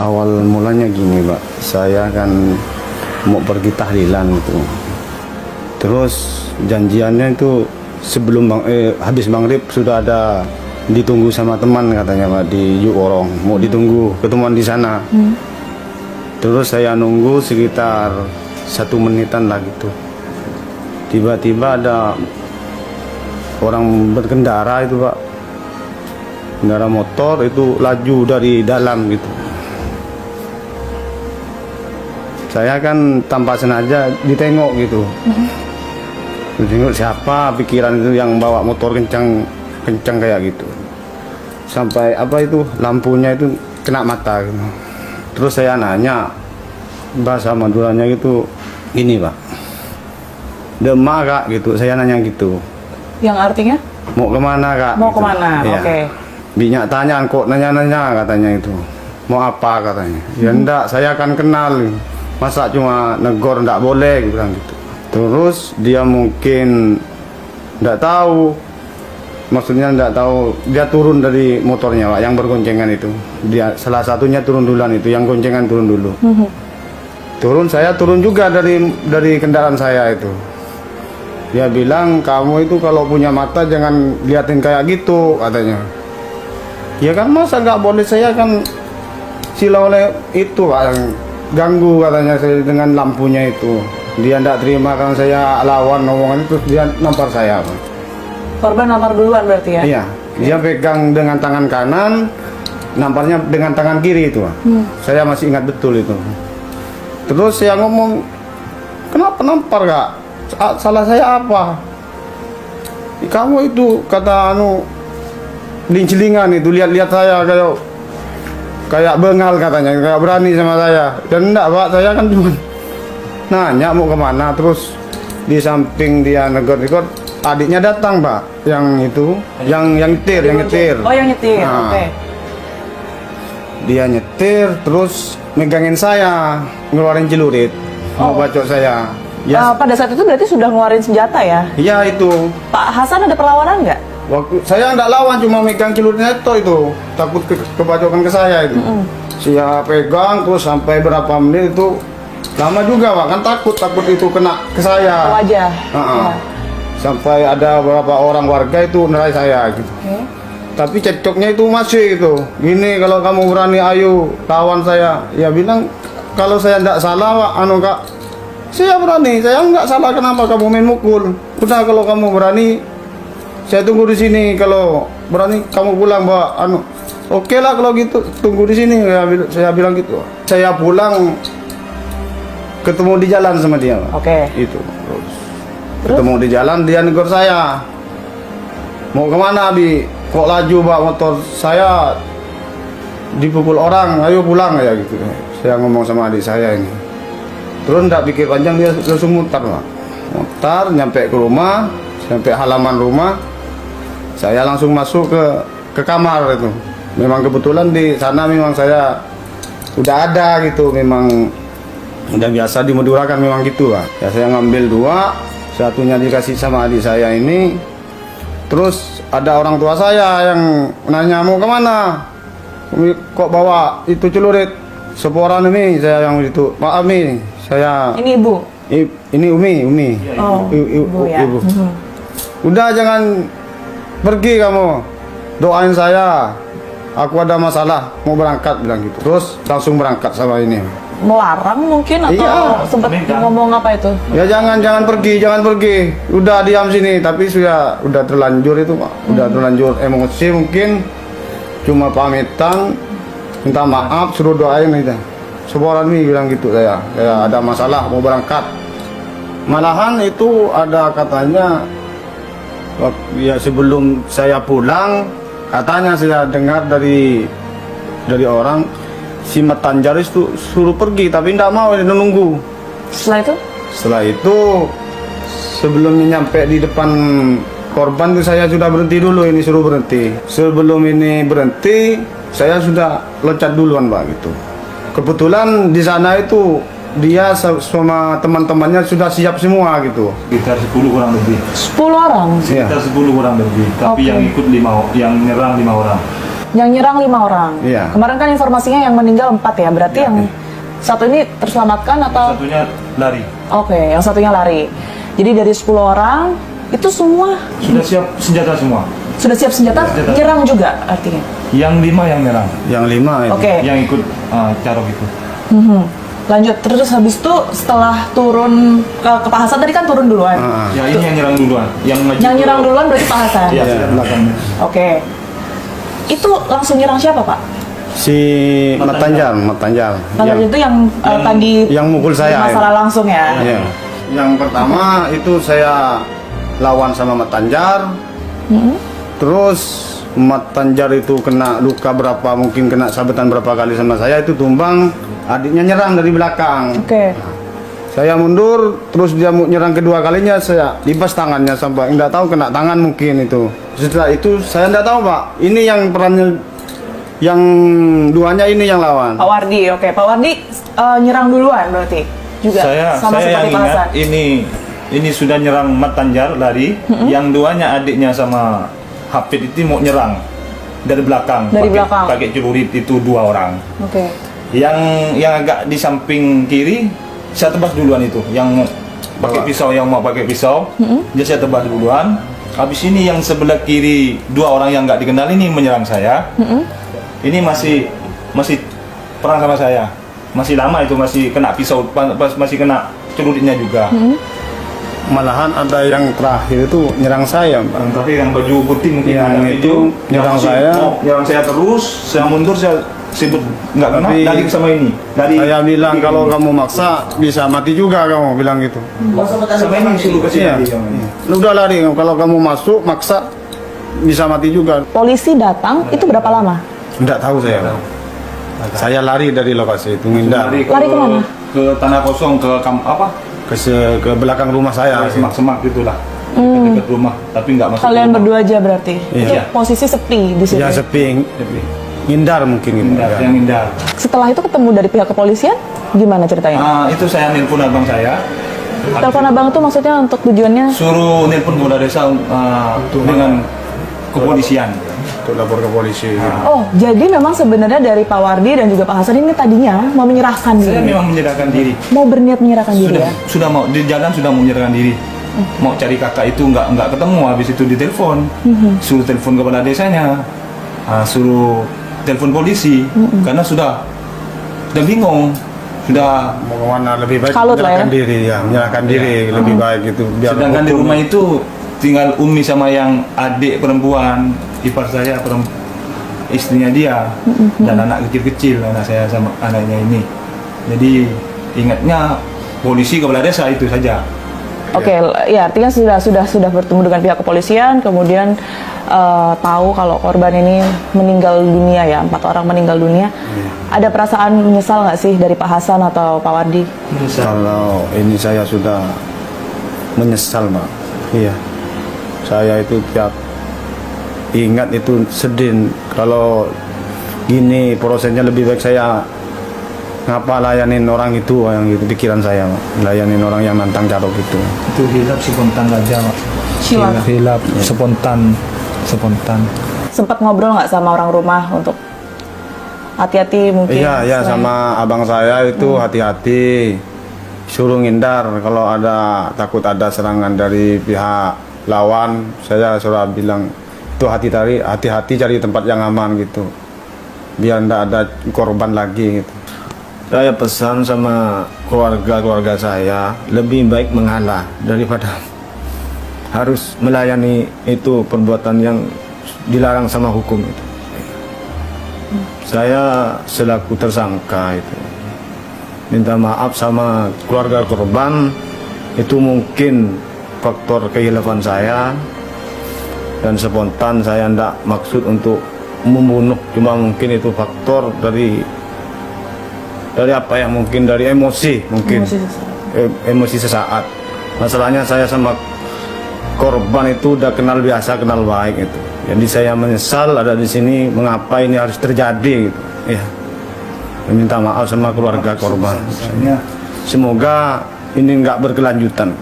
Awal mulanya gini Pak, saya kan mau pergi tahlilan gitu. Terus janjiannya itu sebelum habis maghrib sudah ada ditunggu sama teman katanya Pak di Yukorong, mau ditunggu ketemuan di sana. Terus saya nunggu sekitar 1 menitan lah gitu. Tiba-tiba ada orang berkendara itu Pak, kendaraan motor itu laju dari dalam gitu. Saya kan tanpa sengaja ditengok gitu. Ditengok siapa, pikiran itu yang bawa motor kencang kayak gitu. Sampai apa itu lampunya itu kena mata gitu. Terus saya nanya, bahasa Maduranya gitu, gini Pak, Demak Kak gitu, saya nanya gitu. Yang artinya? Mau kemana Kak? Mau gitu. kemana? Iya. Oke. Binyak tanya, kok nanya-nanya katanya itu. Mau apa katanya? Ya enggak, saya akan kenal. Masa cuma negor enggak boleh bilang gitu. Terus dia mungkin enggak tahu. Maksudnya enggak tahu, dia turun dari motornya Pak, yang bergoncengan itu. Dia salah satunya turun duluan itu, yang goncengan turun dulu. Turun, saya turun juga dari kendaraan saya itu. Dia bilang, kamu itu kalau punya mata jangan liatin kayak gitu katanya. Ya kan masa nggak boleh, saya kan silau oleh itu Pak, yang ganggu katanya saya dengan lampunya itu. Dia tidak terima kan saya lawan omongan itu, dia nampar saya Pak. Korban nampar duluan berarti ya? Iya, dia pegang dengan tangan kanan, namparnya dengan tangan kiri itu Pak. Saya masih ingat betul itu. Terus saya ngomong, kenapa nampar Kak? Salah saya apa? Kamu itu kata lincelingan itu, lihat-lihat saya kayak bengal katanya, kayak berani sama saya. Dan enggak Pak, saya kan cuma nanya mau kemana. Terus di samping dia negor-negor, adiknya datang Pak, yang itu, yang nyetir. Oh, yang nyetir. Nah, Oke. dia nyetir terus megangin saya, ngeluarin celurit, mau bacok saya. Ya, Pada saat itu berarti sudah ngeluarin senjata ya? iya itu. Pak Hasan ada perlawanan nggak? Waktu saya nggak lawan, cuma megang celuritnya itu, takut kebacokan ke saya itu. Saya pegang terus sampai berapa menit itu, lama juga Pak, kan takut itu kena ke saya. Wajah. Ya. Sampai ada beberapa orang warga itu nerai saya gitu. Tapi cekcoknya itu masih gitu. Gini, kalau kamu berani ayo lawan saya. Ya bilang kalau saya nggak salah Pak, Kak, saya berani, saya nggak salah, kenapa kamu main mukul? Udah kalau kamu berani, saya tunggu di sini. Kalau berani kamu pulang Pak. Oke lah kalau gitu, tunggu di sini. Saya bilang gitu. Saya pulang, ketemu di jalan sama dia Pak. Oke. Itu. Terus ketemu di jalan, dia negor saya. Mau kemana Abi? Kok laju Pak motor saya, dipukul orang, ayo pulang ya gitu. Saya ngomong sama adik saya ini. Terus enggak pikir panjang, dia langsung mutar Pak. Mutar nyampe ke rumah, sampai halaman rumah. Saya langsung masuk ke kamar itu. Memang kebetulan di sana memang saya udah ada gitu, memang udah biasa di Madura kan memang gitu Pak. Ya saya ngambil 2, satunya dikasih sama adik saya ini. Terus ada orang tua saya yang nanya, mau kemana? Kok bawa itu celurit? Seporan ini saya yang itu. Maaf nih, saya. Ini ibu. Ini Umi. Oh, ibu ya. Ibu. Udah jangan pergi kamu. Doain saya. Aku ada masalah, mau berangkat bilang gitu. Terus langsung berangkat sama ini. Melarang mungkin atau Iya. sempat ngomong apa itu? Ya jangan pergi. Udah diam sini, tapi udah terlanjur itu Pak. Udah terlanjur emosi mungkin. Cuma pamitan, minta maaf, suruh doain aja. Seorang nih bilang gitu saya ada masalah mau berangkat. Malahan itu ada katanya, ya sebelum saya pulang, katanya saya dengar dari orang, si Matanjaris tuh suruh pergi tapi tidak mau, dia nunggu. Setelah itu sebelum nyampe di depan korban tuh saya sudah berhenti dulu, ini suruh berhenti. Sebelum ini berhenti saya sudah loncat duluan Pak gitu. Kebetulan di sana itu dia sama teman-temannya sudah siap semua gitu. Sekitar 10 kurang lebih. 10 orang? Iya. Sekitar 10 kurang lebih. Tapi Oke. yang ikut 5, yang nyerang 5 orang. Yang nyerang 5 orang. Iya. Kemarin kan informasinya yang meninggal 4 ya. Berarti yang satu ini terselamatkan atau? Satunya lari. Oke, yang satunya lari. Jadi dari 10 orang itu semua Sudah siap senjata semua. sudah siap senjata, Senjata. nyerang juga artinya. Yang 5 yang nyerang. Yang 5 itu. Oke. Yang ikut carok itu. Mhm. Lanjut, terus habis itu setelah turun ke Pak Hasan tadi kan turun duluan. Ya ini yang nyerang duluan. Yang maju. Yang nyerang duluan berarti Pak Hasan. Iya, saya belakang. Oke. Itu langsung nyerang siapa, Pak? Si Matanjar. Kalau itu yang tadi yang mukul saya. masalah langsung ya. Iya. Yang pertama itu saya lawan sama Matanjar. Terus Matanjar itu kena luka berapa, mungkin kena sabetan berapa kali sama saya, itu tumbang, adiknya nyerang dari belakang. Oke. Saya mundur, terus dia mau nyerang kedua kalinya, saya libas tangannya sampai nggak tahu kena tangan mungkin itu. Setelah itu saya nggak tahu Pak, ini yang perannya, yang duanya ini yang lawan. Pak Wardi, oke. Pak Wardi nyerang duluan berarti juga sama Saya yang seperti Pak ingat Hasan. ini sudah nyerang Matanjar lari, yang duanya adiknya sama Hafid itu mau nyerang dari belakang. Dari belakang. Pakai celurit itu 2 orang. Oke. Yang agak di samping kiri saya tebas duluan itu, yang pakai pisau, yang mau pakai pisau, dia saya tebas duluan. Habis ini yang sebelah kiri 2 orang yang nggak dikenal ini menyerang saya. Ini masih perang sama saya, masih lama itu, masih kena pisau, masih kena celuritnya juga. Malahan ada yang terakhir itu nyerang saya Pak. Yang terakhir yang baju putih mungkin Yang ada itu nyerang saya. nyerang saya terus, saya mundur, saya sibuk nggak kena, Tapi lari sama ini. Saya bilang kalau kamu maksa bisa mati juga, kamu bilang gitu. sama ini suruh kasih Iya. lari yang ini. Udah lari, kalau kamu masuk maksa bisa mati juga. Polisi datang itu berapa lama? Enggak tahu saya. Saya lari dari lokasi itu, menghindar Lari kemana? Ke tanah kosong, ke belakang rumah saya. semak-semak gitulah, dekat rumah, tapi nggak masuk. Kalian rumah. berdua aja berarti. Iya. Itu posisi sepi di situ. Ya sepi, hindar mungkin gitu. Hindar, ya. yang hindar. Setelah itu ketemu dari pihak kepolisian, gimana ceritanya? Itu saya nelpon abang saya, Telepon abang itu maksudnya untuk tujuannya? suruh nelpon Polda Desa dengan kepolisian. Untuk lapor ke polisi. Oh, jadi memang sebenarnya dari Pak Wardi dan juga Pak Hasan ini tadinya mau menyerahkan Saya diri. memang menyerahkan diri. Mau berniat menyerahkan diri Sudah, ya? sudah mau di jalan, sudah mau menyerahkan diri. Mau cari kakak itu nggak ketemu, habis itu ditelepon, suruh telepon kepala desanya, suruh telepon polisi, karena sudah bingung, sudah. Mau kemana lebih baik Kalut lah ya. menyerahkan diri ya, menyerahkan diri lebih baik gitu. Biar Sedangkan di hukum- rumah itu tinggal Umi sama yang adik perempuan, ipar saya, istrinya dia, dan anak kecil-kecil, anak saya sama anaknya ini. Jadi ingatnya polisi kepala desa itu saja. Oke, ya artinya sudah bertemu dengan pihak kepolisian, kemudian tahu kalau korban ini meninggal dunia ya, 4 orang meninggal dunia. Ada perasaan menyesal nggak sih dari Pak Hasan atau Pak Wardi? Kalau ini saya sudah menyesal Pak. Iya. Saya itu tiap ingat itu sedih. Kalau gini prosesnya lebih baik saya ngapa layanin orang itu, yang gitu pikiran saya Pak. Layanin orang yang nantang carok itu. Itu hilap spontan aja, Mak. Silap. Hilap spontan. Sempat ngobrol nggak sama orang rumah untuk hati-hati mungkin? Iya, sama abang saya itu hati-hati. Suruh ngindar kalau takut ada serangan dari pihak lawan, saya suruh bilang itu hati-hati cari tempat yang aman gitu. Biar tidak ada korban lagi gitu. Saya pesan sama keluarga saya lebih baik mengalah daripada harus melayani itu perbuatan yang dilarang sama hukum itu. Saya selaku tersangka itu minta maaf sama keluarga korban, itu mungkin faktor kehilapan saya dan spontan, saya tidak maksud untuk membunuh, cuma mungkin itu faktor dari apa ya, mungkin dari emosi, mungkin emosi sesaat. Masalahnya saya sama korban itu udah kenal biasa, kenal baik itu. Jadi saya menyesal ada di sini, mengapa ini harus terjadi gitu. Ya. Minta maaf sama keluarga korban. Semoga ini nggak berkelanjutan.